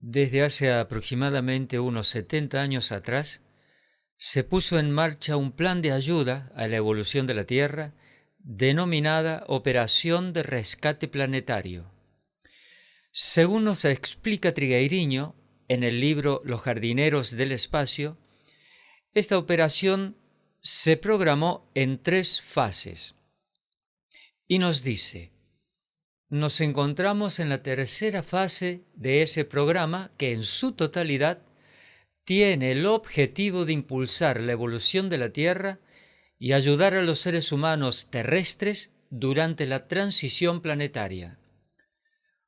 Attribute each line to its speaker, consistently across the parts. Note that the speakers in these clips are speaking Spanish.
Speaker 1: Desde hace aproximadamente unos 70 años atrás, se puso en marcha un plan de ayuda a la evolución de la Tierra denominada Operación de Rescate Planetario. Según nos explica Trigueiriño en el libro Los jardineros del espacio, esta operación se programó en 3 fases y nos dice: nos encontramos en la tercera fase de ese programa que en su totalidad tiene el objetivo de impulsar la evolución de la Tierra y ayudar a los seres humanos terrestres durante la transición planetaria.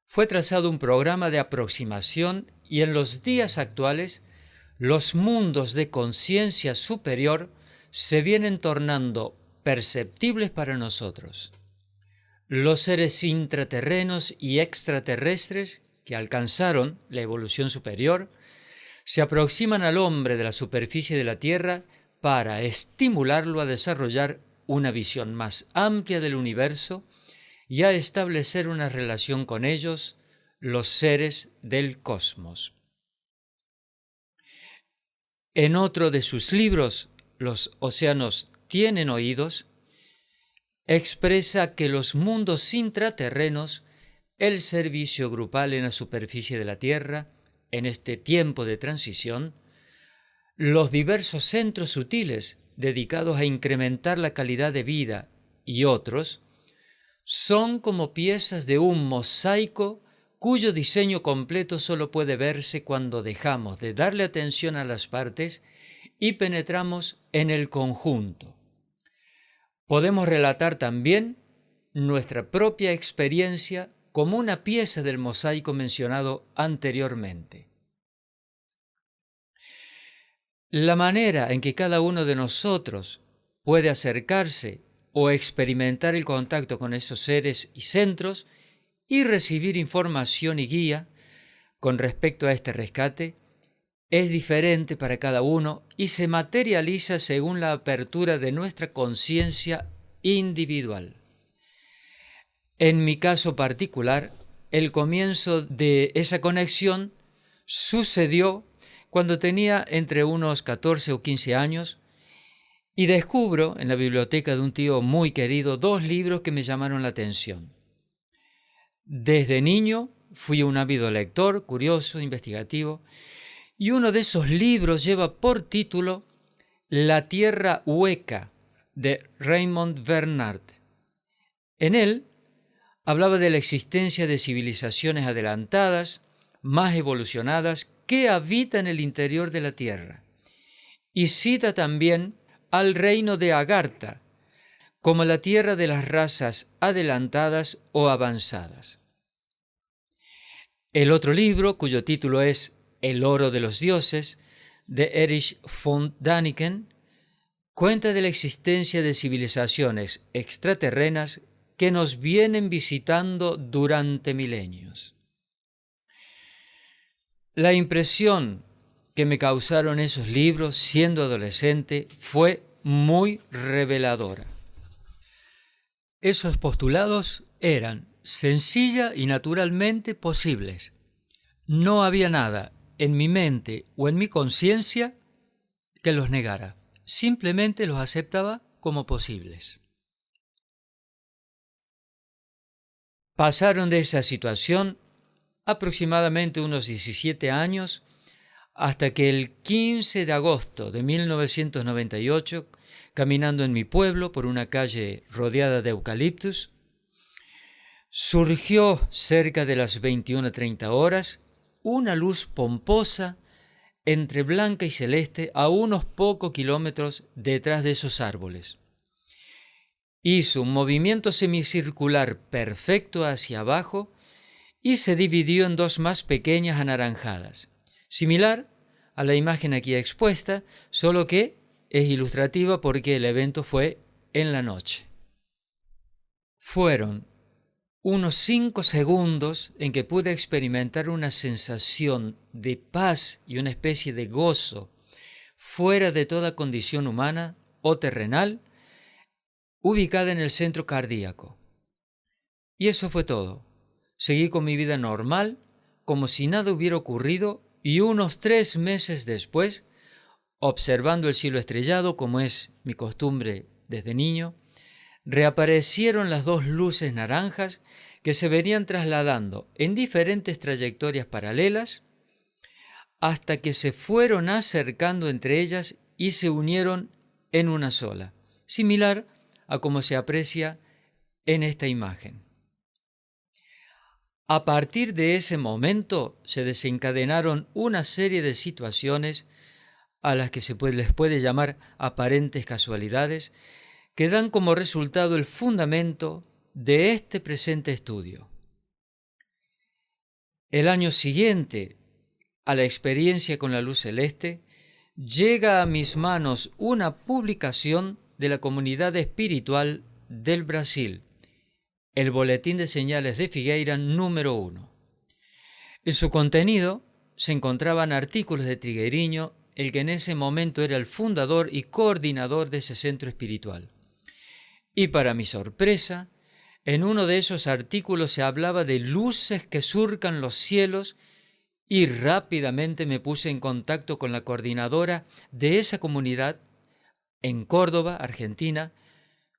Speaker 1: Fue trazado un programa de aproximación y en los días actuales los mundos de conciencia superior se vienen tornando perceptibles para nosotros. Los seres intraterrenos y extraterrestres que alcanzaron la evolución superior se aproximan al hombre de la superficie de la Tierra para estimularlo a desarrollar una visión más amplia del universo y a establecer una relación con ellos, los seres del cosmos. En otro de sus libros, Los océanos tienen oídos, expresa que los mundos intraterrenos, el servicio grupal en la superficie de la Tierra, en este tiempo de transición, los diversos centros sutiles dedicados a incrementar la calidad de vida y otros, son como piezas de un mosaico cuyo diseño completo solo puede verse cuando dejamos de darle atención a las partes y penetramos en el conjunto. Podemos relatar también nuestra propia experiencia como una pieza del mosaico mencionado anteriormente. La manera en que cada uno de nosotros puede acercarse o experimentar el contacto con esos seres y centros y recibir información y guía con respecto a este rescate es diferente para cada uno y se materializa según la apertura de nuestra conciencia individual. En mi caso particular, el comienzo de esa conexión sucedió cuando tenía entre unos 14 o 15 años y descubro en la biblioteca de un tío muy querido 2 libros que me llamaron la atención. Desde niño fui un ávido lector, curioso, investigativo, y uno de esos libros lleva por título La Tierra Hueca, de Raymond Bernard. En él hablaba de la existencia de civilizaciones adelantadas, más evolucionadas, que habitan el interior de la Tierra. Y cita también al reino de Agartha, como la tierra de las razas adelantadas o avanzadas. El otro libro, cuyo título es El oro de los dioses, de Erich von Däniken, cuenta de la existencia de civilizaciones extraterrenas que nos vienen visitando durante milenios. La impresión que me causaron esos libros siendo adolescente fue muy reveladora. Esos postulados eran sencilla y naturalmente posibles. No había nada en mi mente o en mi conciencia que los negara. Simplemente los aceptaba como posibles. Pasaron de esa situación aproximadamente unos 17 años hasta que el 15 de agosto de 1998, caminando en mi pueblo por una calle rodeada de eucaliptus, surgió cerca de las 21:30 horas una luz pomposa entre blanca y celeste a unos pocos kilómetros detrás de esos árboles. Hizo un movimiento semicircular perfecto hacia abajo y se dividió en 2 más pequeñas anaranjadas, similar a la imagen aquí expuesta, solo que es ilustrativa porque el evento fue en la noche. Fueron unos 5 segundos en que pude experimentar una sensación de paz y una especie de gozo fuera de toda condición humana o terrenal, ubicada en el centro cardíaco. Y eso fue todo. Seguí con mi vida normal, como si nada hubiera ocurrido y unos 3 meses después, observando el cielo estrellado, como es mi costumbre desde niño, reaparecieron las 2 luces naranjas que se venían trasladando en diferentes trayectorias paralelas hasta que se fueron acercando entre ellas y se unieron en una sola, similar a como se aprecia en esta imagen. A partir de ese momento se desencadenaron una serie de situaciones a las que les puede llamar aparentes casualidades, que dan como resultado el fundamento de este presente estudio. El año siguiente a la experiencia con la luz celeste, llega a mis manos una publicación de la Comunidad Espiritual del Brasil, el Boletín de Señales de Figueira número 1. En su contenido se encontraban artículos de Trigueirinho, el que en ese momento era el fundador y coordinador de ese centro espiritual. Y para mi sorpresa, en uno de esos artículos se hablaba de luces que surcan los cielos y rápidamente me puse en contacto con la coordinadora de esa comunidad en Córdoba, Argentina,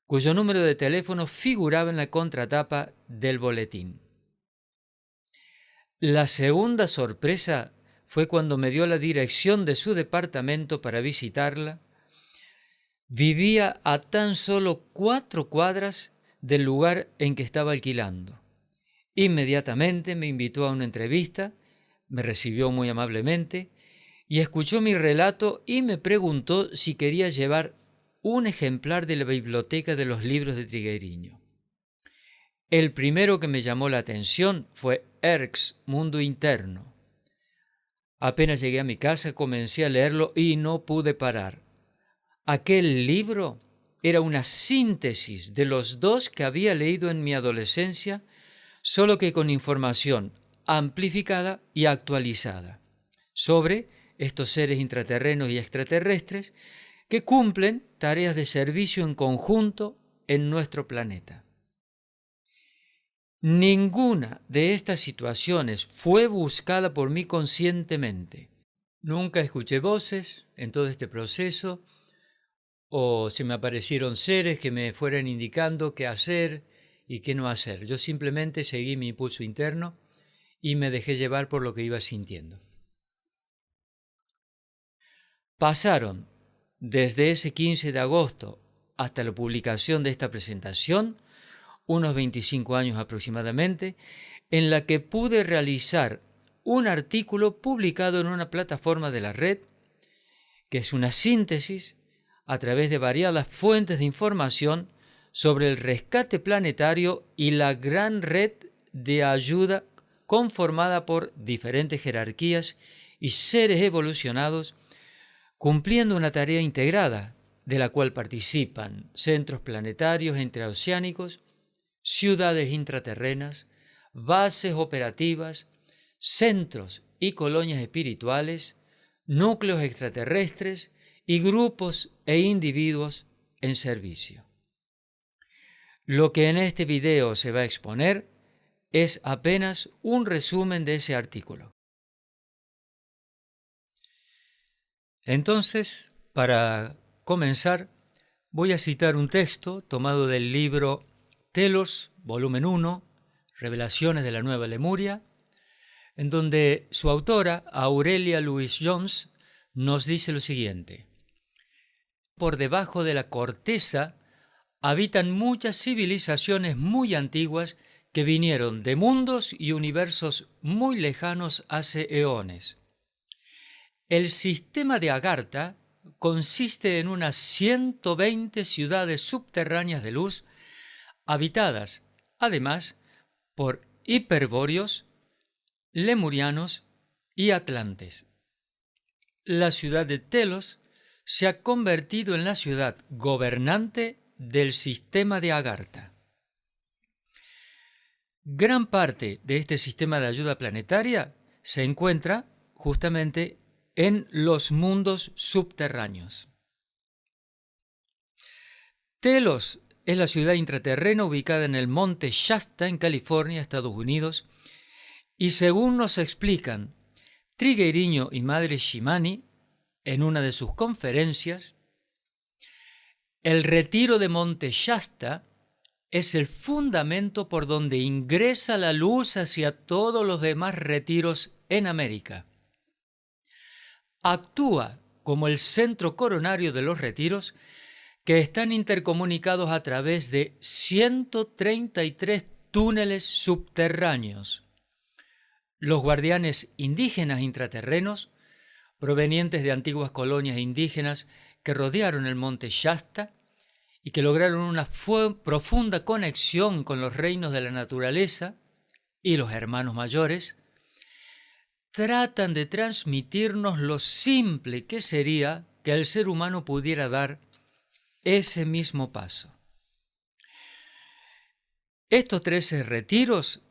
Speaker 1: cuyo número de teléfono figuraba en la contratapa del boletín. La segunda sorpresa fue cuando me dio la dirección de su departamento para visitarla. Vivía a tan solo 4 cuadras del lugar en que estaba alquilando. Inmediatamente me invitó a una entrevista, me recibió muy amablemente y escuchó mi relato y me preguntó si quería llevar un ejemplar de la biblioteca de los libros de Trigueirinho. El primero que me llamó la atención fue Erck's Mundo Interno. Apenas llegué a mi casa comencé a leerlo y no pude parar. Aquel libro era una síntesis de los 2 que había leído en mi adolescencia, solo que con información amplificada y actualizada sobre estos seres intraterrenos y extraterrestres que cumplen tareas de servicio en conjunto en nuestro planeta. Ninguna de estas situaciones fue buscada por mí conscientemente. Nunca escuché voces en todo este proceso o se me aparecieron seres que me fueran indicando qué hacer y qué no hacer. Yo simplemente seguí mi impulso interno y me dejé llevar por lo que iba sintiendo. Pasaron desde ese 15 de agosto hasta la publicación de esta presentación unos 25 años aproximadamente, en la que pude realizar un artículo publicado en una plataforma de la red, que es una síntesis a través de variadas fuentes de información sobre el rescate planetario y la gran red de ayuda conformada por diferentes jerarquías y seres evolucionados, cumpliendo una tarea integrada, de la cual participan centros planetarios interoceánicos, ciudades intraterrenas, bases operativas, centros y colonias espirituales, núcleos extraterrestres y grupos e individuos en servicio. Lo que en este video se va a exponer es apenas un resumen de ese artículo. Entonces, para comenzar, voy a citar un texto tomado del libro Telos, volumen 1, Revelaciones de la Nueva Lemuria, en donde su autora, Aurelia Louise Jones, nos dice lo siguiente: por debajo de la corteza habitan muchas civilizaciones muy antiguas que vinieron de mundos y universos muy lejanos hace eones. El sistema de Agartha consiste en unas 120 ciudades subterráneas de luz, habitadas, además, por hiperbóreos, lemurianos y atlantes. La ciudad de Telos se ha convertido en la ciudad gobernante del sistema de Agartha. Gran parte de este sistema de ayuda planetaria se encuentra justamente en los mundos subterráneos. Telos es la ciudad intraterrena ubicada en el monte Shasta, en California, Estados Unidos, Y según nos explican Trigueiriño y Madre Shimani en una de sus conferencias, el retiro de Monte Shasta es el fundamento por donde ingresa la luz hacia todos los demás retiros en América. Actúa como el centro coronario de los retiros, que están intercomunicados a través de 133 túneles subterráneos. Los guardianes indígenas intraterrenos, provenientes de antiguas colonias indígenas que rodearon el monte Shasta y que lograron una profunda conexión con los reinos de la naturaleza y los hermanos mayores, tratan de transmitirnos lo simple que sería que el ser humano pudiera dar ese mismo paso. Estos 13 retiros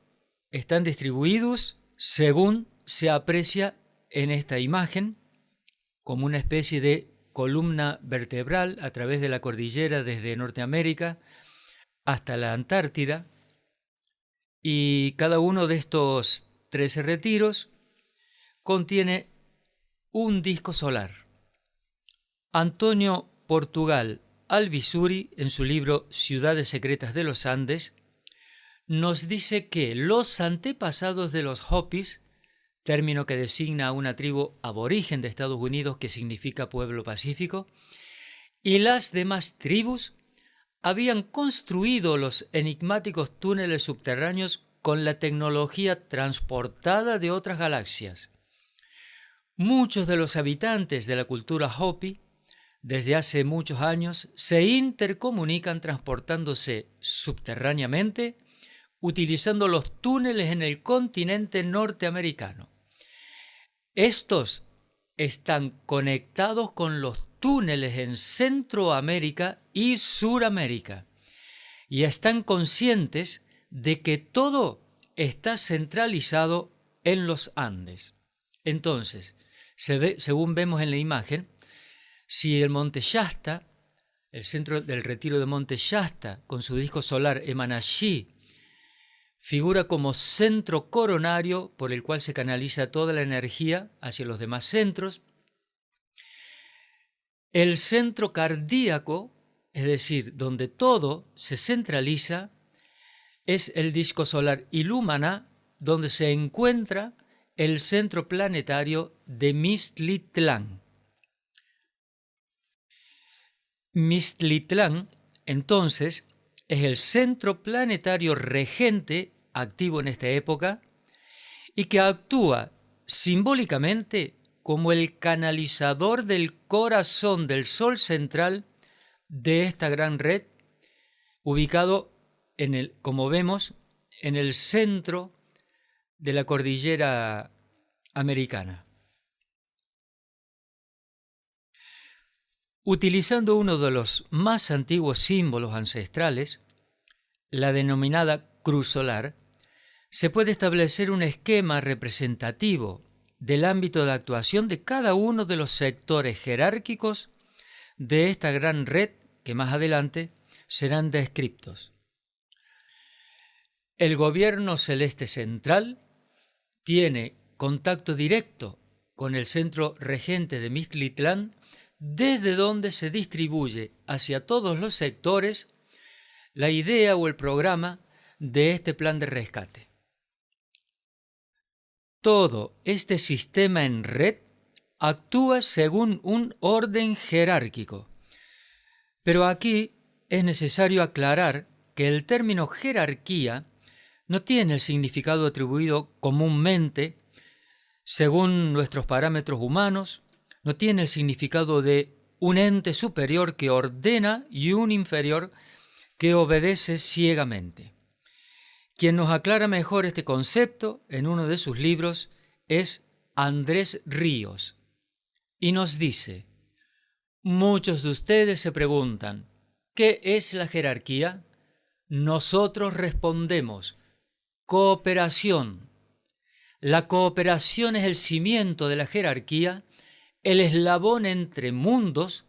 Speaker 1: están distribuidos según se aprecia en esta imagen, como una especie de columna vertebral a través de la cordillera desde Norteamérica hasta la Antártida, y cada uno de estos 13 retiros contiene un disco solar. Antonio Portugal Alvisuri, en su libro Ciudades secretas de los Andes, nos dice que los antepasados de los Hopis, término que designa a una tribu aborigen de Estados Unidos que significa pueblo pacífico, y las demás tribus habían construido los enigmáticos túneles subterráneos con la tecnología transportada de otras galaxias. Muchos de los habitantes de la cultura Hopi, desde hace muchos años, se intercomunican transportándose subterráneamente, utilizando los túneles en el continente norteamericano. Estos están conectados con los túneles en Centroamérica y Suramérica y están conscientes de que todo está centralizado en los Andes. Entonces, según vemos en la imagen, si el monte Shasta, el centro del retiro de Monte Shasta, con su disco solar Emanashi, figura como centro coronario por el cual se canaliza toda la energía hacia los demás centros, el centro cardíaco, es decir, donde todo se centraliza, es el disco solar Ilumana, donde se encuentra el centro planetario de Mixtlitlán. Mixtlitlán, entonces, es el centro planetario regente activo en esta época y que actúa simbólicamente como el canalizador del corazón del Sol central de esta gran red, ubicado como vemos, en el centro de la cordillera americana. Utilizando uno de los más antiguos símbolos ancestrales, la denominada cruz solar, se puede establecer un esquema representativo del ámbito de actuación de cada uno de los sectores jerárquicos de esta gran red que más adelante serán descriptos. El gobierno celeste central tiene contacto directo con el centro regente de Mixtlitlán, desde donde se distribuye hacia todos los sectores la idea o el programa de este plan de rescate. Todo este sistema en red actúa según un orden jerárquico. Pero aquí es necesario aclarar que el término jerarquía no tiene el significado atribuido comúnmente según nuestros parámetros humanos, no tiene el significado de un ente superior que ordena y un inferior que obedece ciegamente. Quien nos aclara mejor este concepto en uno de sus libros es Andrés Ríos, y nos dice: muchos de ustedes se preguntan, ¿qué es la jerarquía? Nosotros respondemos: cooperación. La cooperación es el cimiento de la jerarquía, el eslabón entre mundos,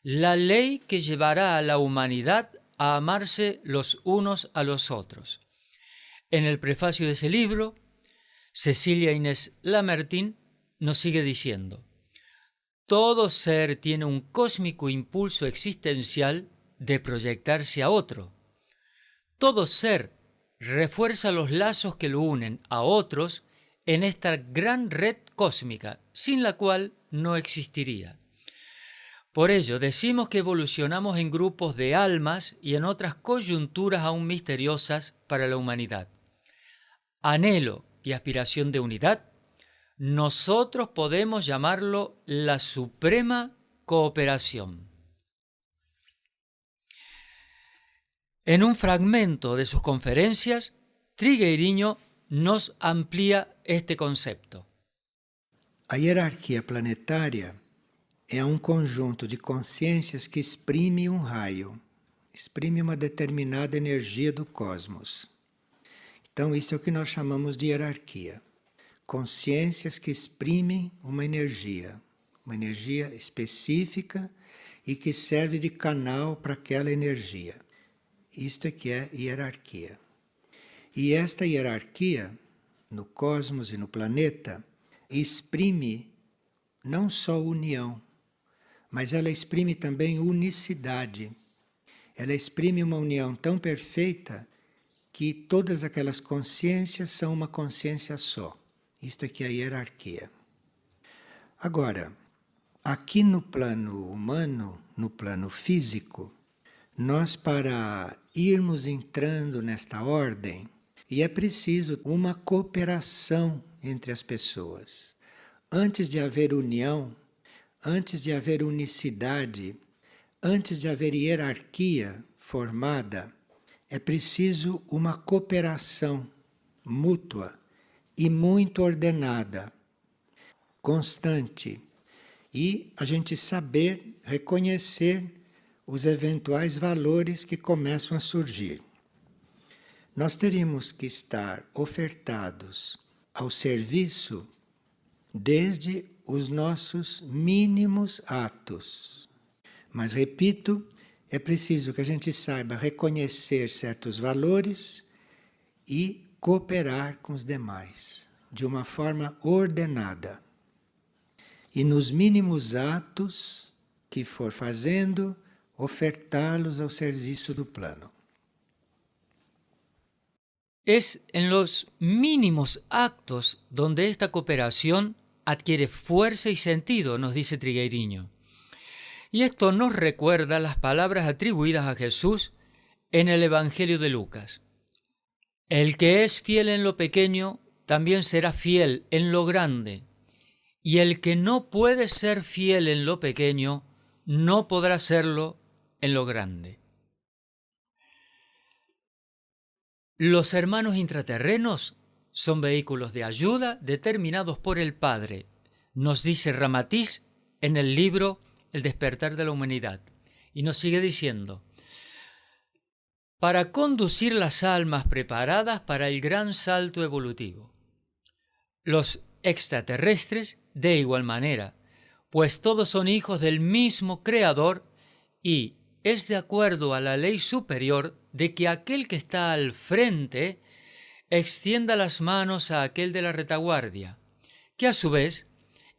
Speaker 1: la ley que llevará a la humanidad a amarse los unos a los otros. En el prefacio de ese libro Cecilia Inés Lamartine nos sigue diciendo: todo ser tiene un cósmico impulso existencial de proyectarse a otro. Todo ser refuerza los lazos que lo unen a otros en esta gran red cósmica, sin la cual no existiría. Por ello, decimos que evolucionamos en grupos de almas y en otras coyunturas aún misteriosas para la humanidad. Anhelo y aspiración de unidad, nosotros podemos llamarlo la suprema cooperación. En un fragmento de sus conferencias, Trigueiriño nos amplía este concepto.
Speaker 2: A hierarquia planetária é um conjunto de consciências que exprime um raio, exprime uma determinada energia do cosmos. Então, isso é o que nós chamamos de hierarquia. Consciências que exprimem uma energia específica e que serve de canal para aquela energia. Isto é que é hierarquia. E esta hierarquia, no cosmos e no planeta, exprime não só união, mas ela exprime também unicidade. Ela exprime uma união tão perfeita que todas aquelas consciências são uma consciência só. Isto é que é a hierarquia. Agora, aqui no plano humano, no plano físico, nós, para irmos entrando nesta ordem, e é preciso uma cooperação entre as pessoas. Antes de haver união, antes de haver unicidade, antes de haver hierarquia formada, é preciso uma cooperação mútua e muito ordenada, constante, e a gente saber reconhecer os eventuais valores que começam a surgir. Nós teríamos que estar ofertados ao serviço desde os nossos mínimos atos. Mas, repito, é preciso que a gente saiba reconhecer certos valores e cooperar com os demais, de uma forma ordenada. E nos mínimos atos que for fazendo, ofertá-los ao serviço do plano.
Speaker 1: Es en los mínimos actos donde esta cooperación adquiere fuerza y sentido, nos dice Trigueiriño. Y esto nos recuerda las palabras atribuidas a Jesús en el Evangelio de Lucas. El que es fiel en lo pequeño, también será fiel en lo grande. Y el que no puede ser fiel en lo pequeño, no podrá serlo en lo grande. Los hermanos intraterrenos son vehículos de ayuda determinados por el Padre, nos dice Ramatiz en el libro El despertar de la humanidad. Y nos sigue diciendo: para conducir las almas preparadas para el gran salto evolutivo. Los extraterrestres, de igual manera, pues todos son hijos del mismo Creador y es de acuerdo a la ley superior de que aquel que está al frente extienda las manos a aquel de la retaguardia, que a su vez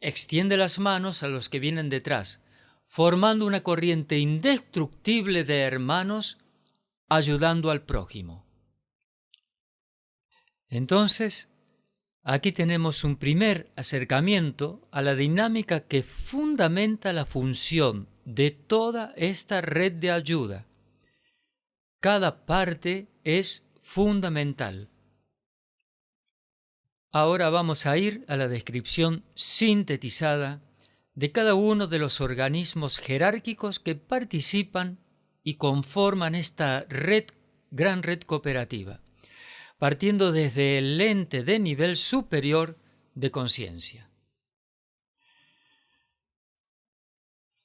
Speaker 1: extiende las manos a los que vienen detrás, formando una corriente indestructible de hermanos ayudando al prójimo. Entonces, aquí tenemos un primer acercamiento a la dinámica que fundamenta la función de toda esta red de ayuda. Cada parte es fundamental. Ahora vamos a ir a la descripción sintetizada de cada uno de los organismos jerárquicos que participan y conforman esta gran red cooperativa, partiendo desde el ente de nivel superior de conciencia.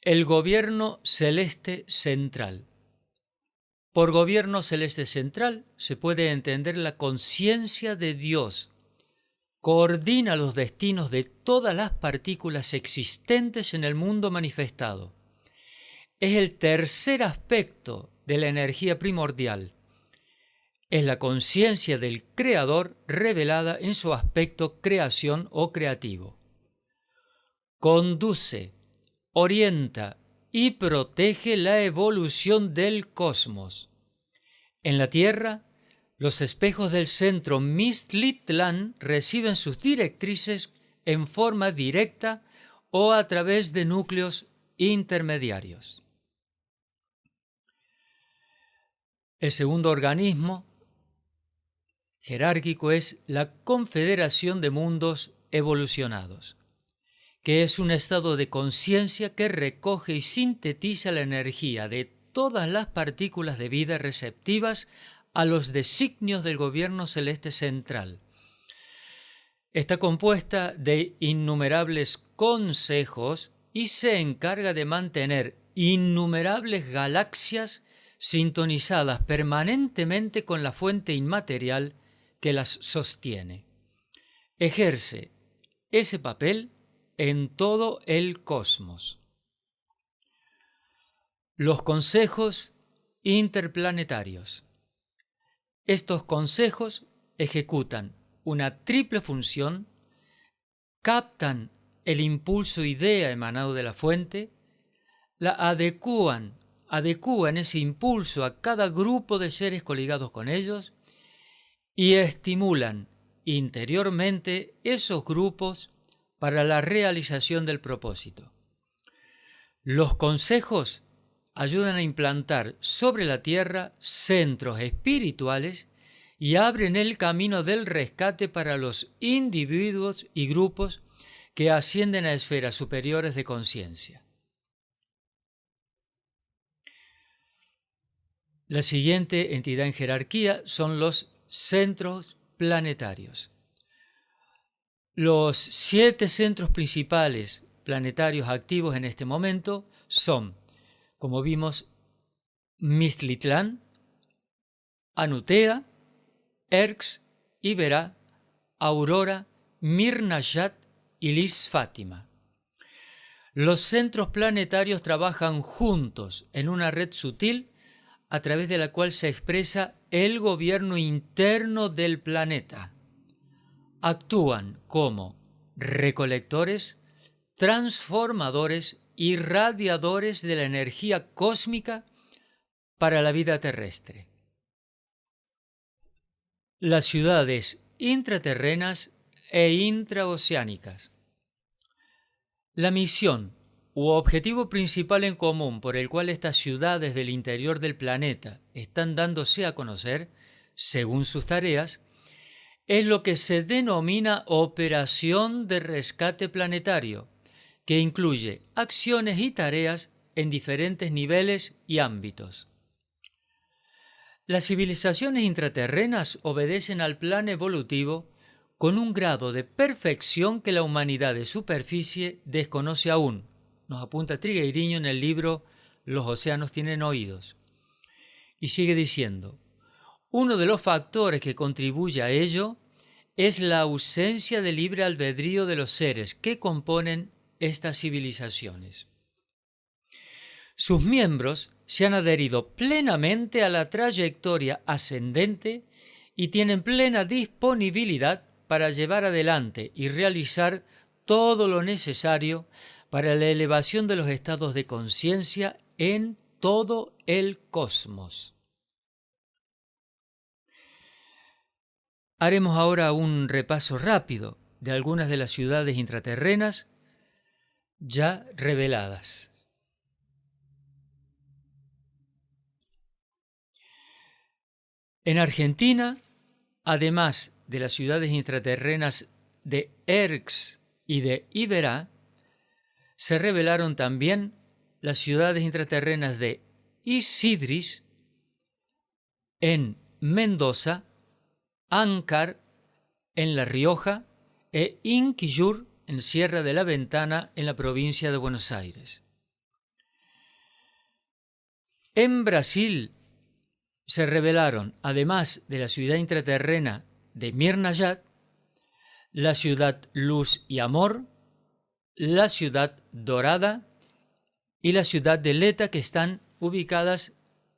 Speaker 1: El gobierno celeste central. Por gobierno celeste central se puede entender la conciencia de Dios. Coordina los destinos de todas las partículas existentes en el mundo manifestado. Es el tercer aspecto de la energía primordial. Es la conciencia del Creador revelada en su aspecto creación o creativo. Conduce, orienta y protege la evolución del cosmos. En la Tierra, los espejos del centro Mixtlitlán reciben sus directrices en forma directa o a través de núcleos intermediarios. El segundo organismo jerárquico es la Confederación de Mundos Evolucionados, que es un estado de conciencia que recoge y sintetiza la energía de todas las partículas de vida receptivas a los designios del gobierno celeste central. Está compuesta de innumerables consejos y se encarga de mantener innumerables galaxias sintonizadas permanentemente con la fuente inmaterial que las sostiene. Ejerce ese papel en todo el cosmos. Los consejos interplanetarios. Estos consejos ejecutan una triple función, captan el impulso idea emanado de la fuente, la adecúan ese impulso a cada grupo de seres coligados con ellos y estimulan interiormente esos grupos para la realización del propósito. Los consejos ayudan a implantar sobre la tierra centros espirituales y abren el camino del rescate para los individuos y grupos que ascienden a esferas superiores de conciencia. La siguiente entidad en jerarquía son los centros planetarios. Los 7 centros principales planetarios activos en este momento son, como vimos, Mixtlitlán, Anutea, Erx, Iberá, Aurora, Mir-Najat y Lis Fátima. Los centros planetarios trabajan juntos en una red sutil a través de la cual se expresa el gobierno interno del planeta. Actúan como recolectores, transformadores y radiadores de la energía cósmica para la vida terrestre. Las ciudades intraterrenas e intraoceánicas. La misión u objetivo principal en común por el cual estas ciudades del interior del planeta están dándose a conocer, según sus tareas, es lo que se denomina operación de rescate planetario, que incluye acciones y tareas en diferentes niveles y ámbitos. Las civilizaciones intraterrenas obedecen al plan evolutivo con un grado de perfección que la humanidad de superficie desconoce aún, nos apunta Trigueiriño en el libro Los océanos tienen oídos. Y sigue diciendo, uno de los factores que contribuye a ello es la ausencia de libre albedrío de los seres que componen estas civilizaciones. Sus miembros se han adherido plenamente a la trayectoria ascendente y tienen plena disponibilidad para llevar adelante y realizar todo lo necesario para la elevación de los estados de conciencia en todo el cosmos. Haremos ahora un repaso rápido de algunas de las ciudades intraterrenas ya reveladas. En Argentina, además de las ciudades intraterrenas de Erx y de Iberá, se revelaron también las ciudades intraterrenas de Isidris, en Mendoza, Áncar, en La Rioja, e Inquillur, en Sierra de la Ventana, en la provincia de Buenos Aires. En Brasil se revelaron, además de la ciudad intraterrena de Mir-Najat, la ciudad Luz y Amor, la ciudad Dorada y la ciudad de Leta, que están ubicadas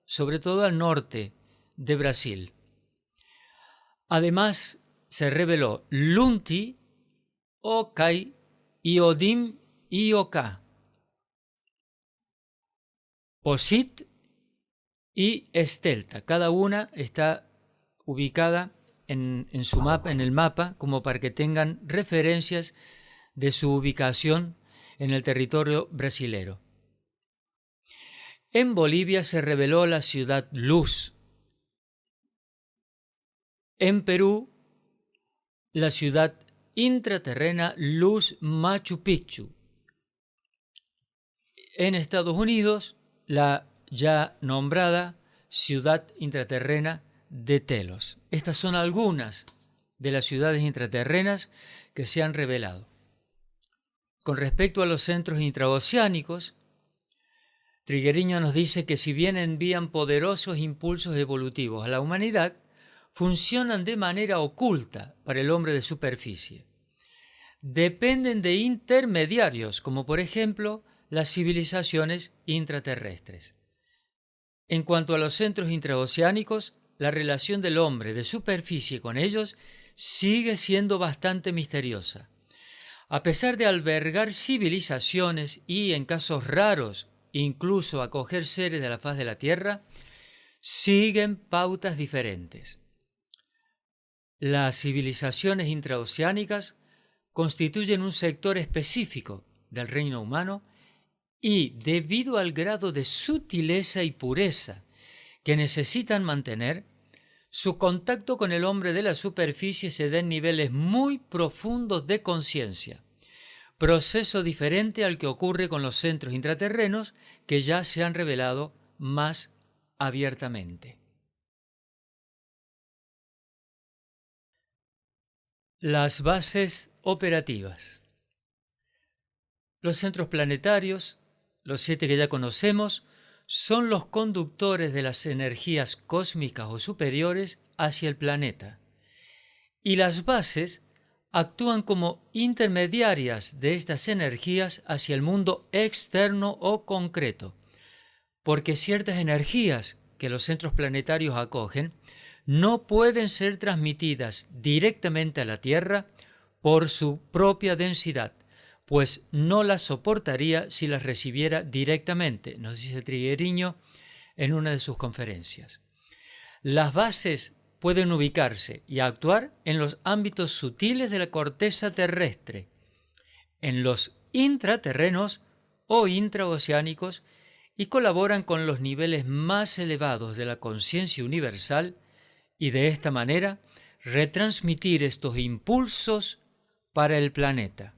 Speaker 1: sobre todo al norte de Brasil. Además, se reveló Lunti, Okai, Iodim y Oka, Posit y Estelta. Cada una está ubicada en su mapa, en el mapa, como para que tengan referencias de su ubicación en el territorio brasilero. En Bolivia se reveló la ciudad Luz. En Perú, la ciudad intraterrena Luz Machu Picchu. En Estados Unidos, la ya nombrada ciudad intraterrena de Telos. Estas son algunas de las ciudades intraterrenas que se han revelado. Con respecto a los centros intraoceánicos, Triguerio nos dice que si bien envían poderosos impulsos evolutivos a la humanidad, funcionan de manera oculta para el hombre de superficie. Dependen de intermediarios, como por ejemplo las civilizaciones intraterrestres. En cuanto a los centros intraoceánicos, la relación del hombre de superficie con ellos sigue siendo bastante misteriosa. A pesar de albergar civilizaciones y, en casos raros, incluso acoger seres de la faz de la Tierra, siguen pautas diferentes. Las civilizaciones intraoceánicas constituyen un sector específico del reino humano y, debido al grado de sutileza y pureza que necesitan mantener, su contacto con el hombre de la superficie se da en niveles muy profundos de conciencia, proceso diferente al que ocurre con los centros intraterrenos que ya se han revelado más abiertamente. Las bases operativas. Los centros planetarios, los 7 que ya conocemos, son los conductores de las energías cósmicas o superiores hacia el planeta. Y las bases actúan como intermediarias de estas energías hacia el mundo externo o concreto, porque ciertas energías que los centros planetarios acogen no pueden ser transmitidas directamente a la Tierra por su propia densidad, pues no las soportaría si las recibiera directamente, nos dice Triguerio en una de sus conferencias. Las bases pueden ubicarse y actuar en los ámbitos sutiles de la corteza terrestre, en los intraterrenos o intraoceánicos, y colaboran con los niveles más elevados de la conciencia universal y de esta manera retransmitir estos impulsos para el planeta.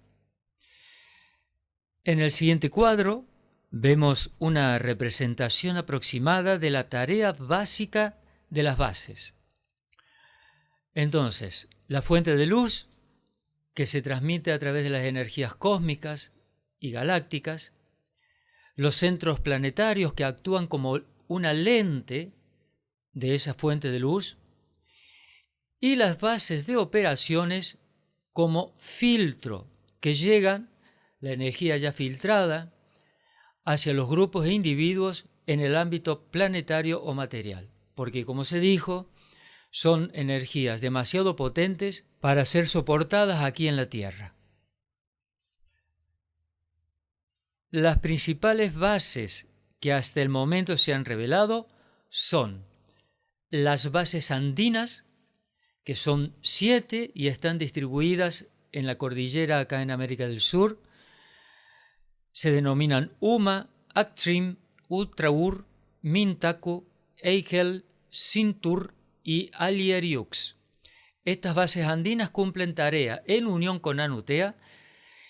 Speaker 1: En el siguiente cuadro vemos una representación aproximada de la tarea básica de las bases. Entonces, la fuente de luz, que se transmite a través de las energías cósmicas y galácticas, los centros planetarios que actúan como una lente de esa fuente de luz, y las bases de operaciones como filtro, que llegan, la energía ya filtrada, hacia los grupos e individuos en el ámbito planetario o material, porque como se dijo, son energías demasiado potentes para ser soportadas aquí en la Tierra. Las principales bases que hasta el momento se han revelado son las bases andinas, que son 7 y están distribuidas en la cordillera acá en América del Sur. Se denominan Uma, Actrim, Ultraur, Mintaku, Eigel, Sintur y Alieriux. Estas bases andinas cumplen tarea en unión con Anutea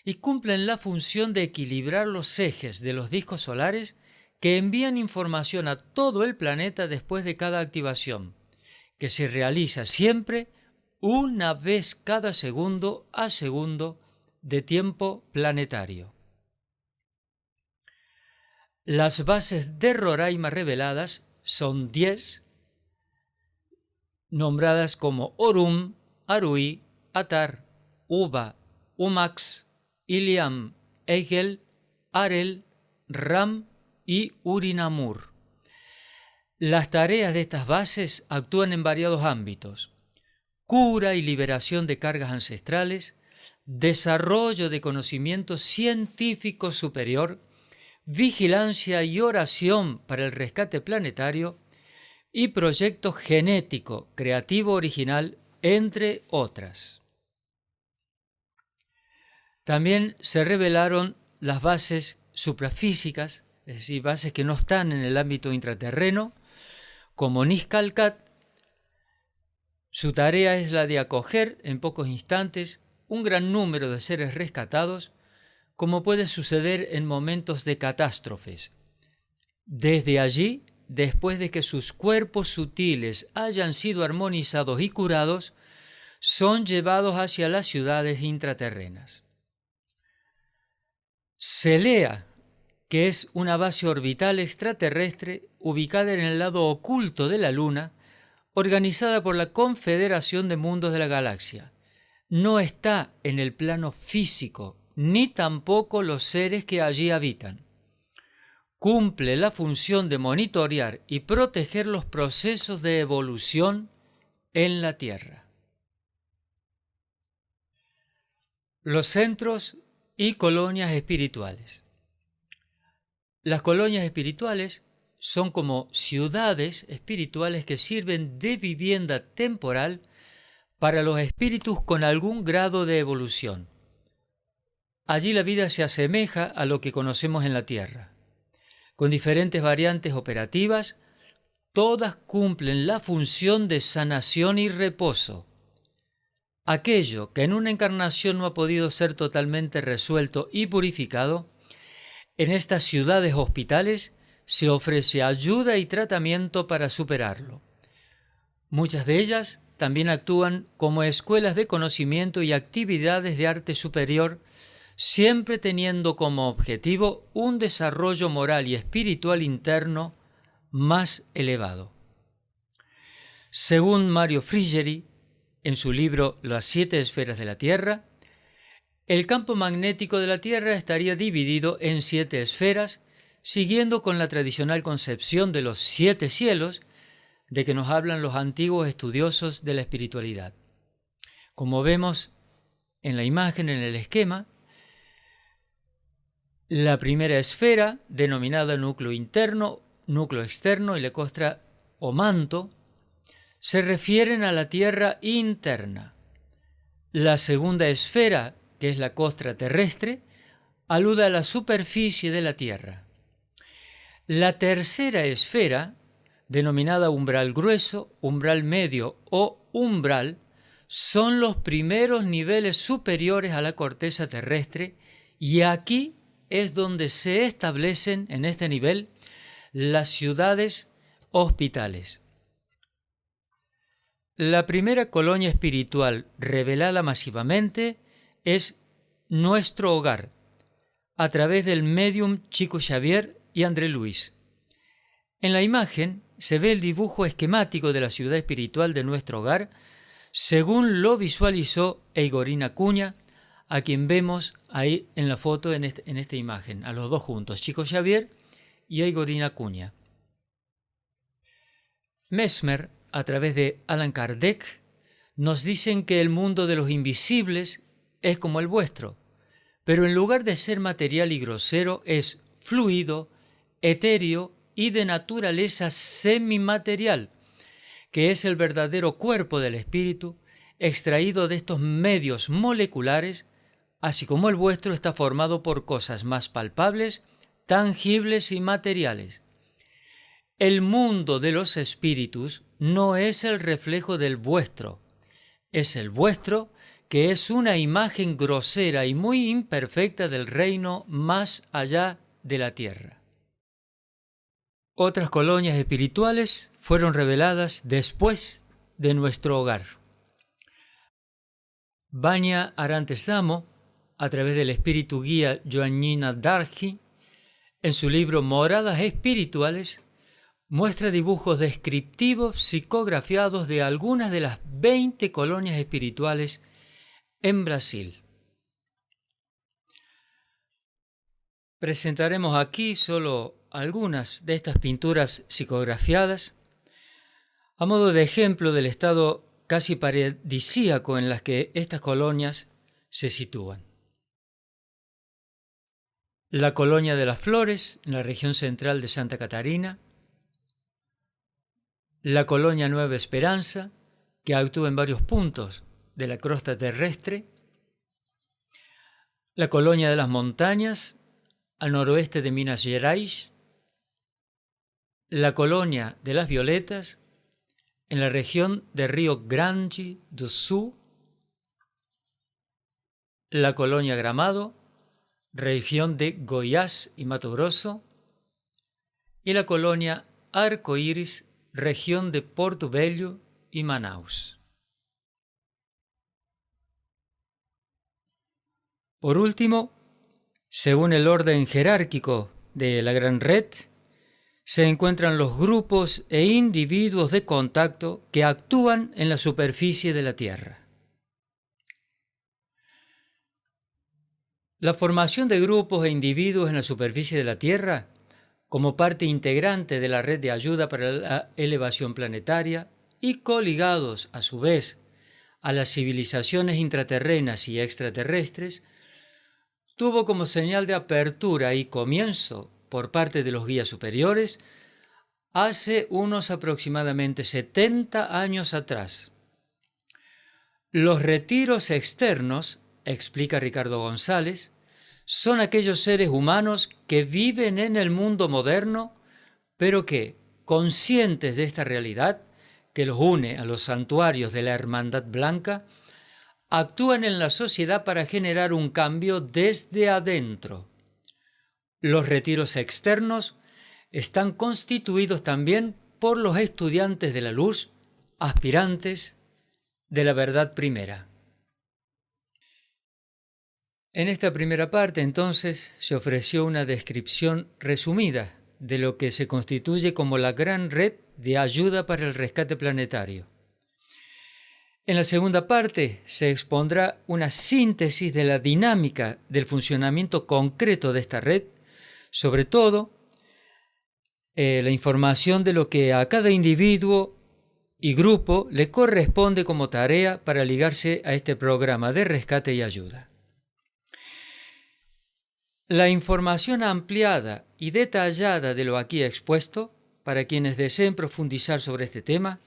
Speaker 1: y cumplen la función de equilibrar los ejes de los discos solares que envían información a todo el planeta después de cada activación, que se realiza siempre una vez cada segundo a segundo de tiempo planetario. Las bases de Roraima reveladas son 10, nombradas como Orum, Arui, Atar, Uba, Umax, Iliam, Egel, Arel, Ram y Urinamur. Las tareas de estas bases actúan en variados ámbitos: cura y liberación de cargas ancestrales, desarrollo de conocimiento científico superior, vigilancia y oración para el rescate planetario y proyecto genético, creativo original, entre otras. También se revelaron las bases suprafísicas, es decir, bases que no están en el ámbito intraterreno, como Niscalcat. Su tarea es la de acoger en pocos instantes un gran número de seres rescatados, como puede suceder en momentos de catástrofes. Desde allí, después de que sus cuerpos sutiles hayan sido armonizados y curados, son llevados hacia las ciudades intraterrenas. Selea, que es una base orbital extraterrestre ubicada en el lado oculto de la Luna, organizada por la Confederación de Mundos de la Galaxia, no está en el plano físico, ni tampoco los seres que allí habitan. Cumple la función de monitorear y proteger los procesos de evolución en la Tierra. Los centros y colonias espirituales. Las colonias espirituales son como ciudades espirituales que sirven de vivienda temporal para los espíritus con algún grado de evolución. Allí la vida se asemeja a lo que conocemos en la Tierra, con diferentes variantes operativas, todas cumplen la función de sanación y reposo. Aquello que en una encarnación no ha podido ser totalmente resuelto y purificado, en estas ciudades hospitales se ofrece ayuda y tratamiento para superarlo. Muchas de ellas también actúan como escuelas de conocimiento y actividades de arte superior, siempre teniendo como objetivo un desarrollo moral y espiritual interno más elevado. Según Mario Frigeri, en su libro Las 7 esferas de la Tierra, el campo magnético de la Tierra estaría dividido en 7 esferas, siguiendo con la tradicional concepción de los 7 cielos de que nos hablan los antiguos estudiosos de la espiritualidad. Como vemos en la imagen, en el esquema, la primera esfera, denominada núcleo interno, núcleo externo y la costra o manto, se refieren a la Tierra interna. La segunda esfera, que es la costra terrestre, alude a la superficie de la Tierra. La tercera esfera, denominada umbral grueso, umbral medio o umbral, son los primeros niveles superiores a la corteza terrestre, y aquí es donde se establecen, en este nivel, las ciudades hospitales. La primera colonia espiritual revelada masivamente es Nuestro Hogar, a través del médium Chico Xavier y André Luis. En la imagen se ve el dibujo esquemático de la ciudad espiritual de Nuestro Hogar, según lo visualizó Eigorín Acuña, a quien vemos ahí en la foto, en esta imagen, a los dos juntos, Chico Xavier y Eigorín Acuña. Mesmer, a través de Allan Kardec, nos dicen que el mundo de los invisibles es como el vuestro, pero en lugar de ser material y grosero, es fluido, etéreo y de naturaleza semimaterial, que es el verdadero cuerpo del espíritu, extraído de estos medios moleculares, así como el vuestro está formado por cosas más palpables, tangibles y materiales. El mundo de los espíritus no es el reflejo del vuestro, es el vuestro, que es una imagen grosera y muy imperfecta del reino más allá de la tierra. Otras colonias espirituales fueron reveladas después de Nuestro Hogar. Vanya Arantesdamo, a través del espíritu guía Joannina Darji, en su libro Moradas Espirituales, muestra dibujos descriptivos psicografiados de algunas de las 20 colonias espirituales en Brasil. Presentaremos aquí solo algunas de estas pinturas psicografiadas a modo de ejemplo del estado casi paradisíaco en las que estas colonias se sitúan. La colonia de las Flores, en la región central de Santa Catarina. La colonia Nueva Esperanza, que actúa en varios puntos de la crosta terrestre. La colonia de las Montañas, al noroeste de Minas Gerais. La colonia de las Violetas, en la región de Rio Grande do Sul. La colonia Gramado, región de Goiás y Mato Grosso. Y la colonia Arco-Íris, región de Porto Velho y Manaus. Por último, según el orden jerárquico de la gran red, se encuentran los grupos e individuos de contacto que actúan en la superficie de la Tierra. La formación de grupos e individuos en la superficie de la Tierra, como parte integrante de la red de ayuda para la elevación planetaria y coligados a su vez a las civilizaciones intraterrenas y extraterrestres, tuvo como señal de apertura y comienzo por parte de los guías superiores hace unos aproximadamente 70 años atrás. Los retiros externos, explica Ricardo González, son aquellos seres humanos que viven en el mundo moderno, pero que, conscientes de esta realidad que los une a los santuarios de la Hermandad Blanca, actúan en la sociedad para generar un cambio desde adentro. Los retiros externos están constituidos también por los estudiantes de la luz, aspirantes de la verdad primera. En esta primera parte, entonces, se ofreció una descripción resumida de lo que se constituye como la gran red de ayuda para el rescate planetario. En la segunda parte se expondrá una síntesis de la dinámica del funcionamiento concreto de esta red, sobre todo la información de lo que a cada individuo y grupo le corresponde como tarea para ligarse a este programa de rescate y ayuda. La información ampliada y detallada de lo aquí expuesto, para quienes deseen profundizar sobre este tema,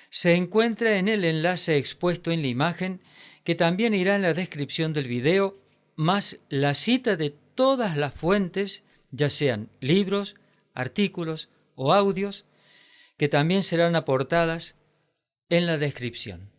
Speaker 1: se encuentra en el enlace expuesto en la imagen, que también irá en la descripción del video, más la cita de todas las fuentes, ya sean libros, artículos o audios, que también serán aportadas en la descripción.